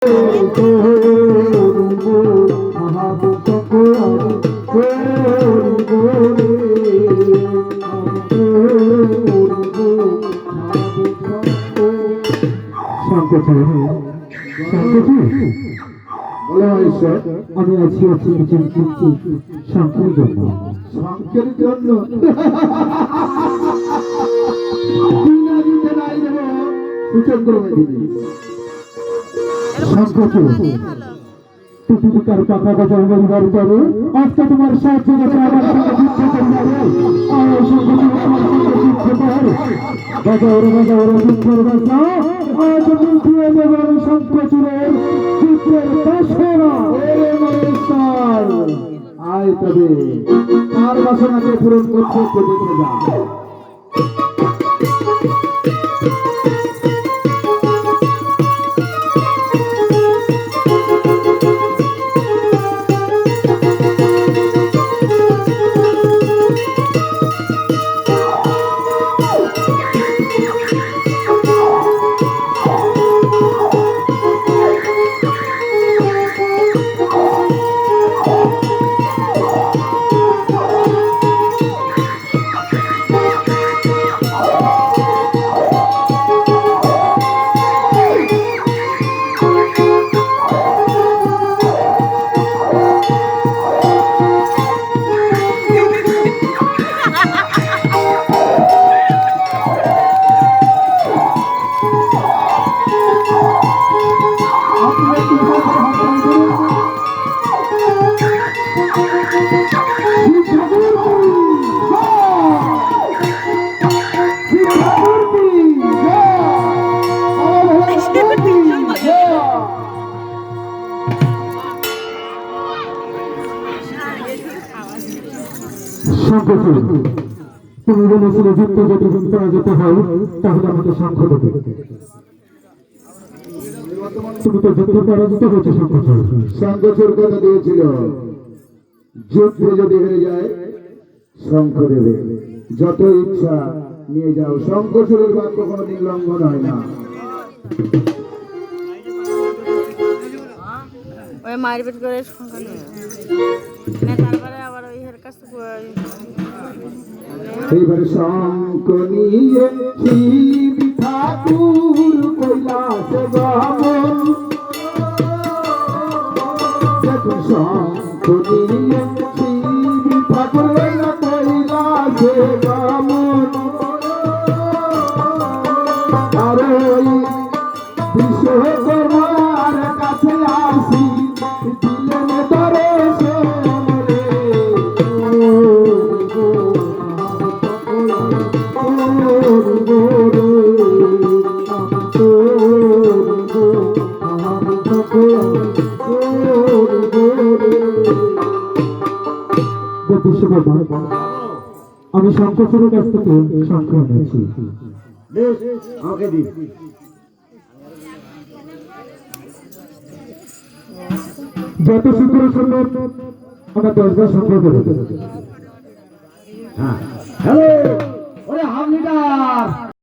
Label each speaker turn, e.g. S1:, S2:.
S1: আমি আছি শঙ্কের জন্য কথা বজায় বলিবার পরে আজকে তোমার সাহায্য আমার সঙ্গে যুদ্ধ আয় তবে তার বাসনাকে পূরণ করতে দেখে যা। তুমি বলেছিলে যুদ্ধ যদি পরাজিত হয় তাহলে আমাকে শঙ্খ দেবে। তুমি তো যুদ্ধ পরাজিত হয়েছে শঙ্খচূড় কথা দিয়েছিল যুদ্ধে যদি হেরে যায় শঙ্খ দেবে। যত ইচ্ছা নিয়ে যাও, শঙ্খচূড়ের বাক্য কোনোদিন লঙ্ঘন হয় না।
S2: ওই মারপিট করে তারপরে আবার ওই হের কাছে
S1: এইবার শঙ্খ নিয়ে শিব ঠাকুর কৈলাসে গমন, দেখুন শঙ্খ নিয়ে শিব ঠাকুর কৈলাসে গমন। আর ওই বিশ্বকর্মার কাছে আসি দিলেন দর্শন রে। আমি শঙ্করের কাছ থেকে শঙ্খ এনেছি। আমাকে দিন। যত শুক্র সম্ভব আমার 10 বার শঙ্খ করে। হ্যাঁ, হ্যালো।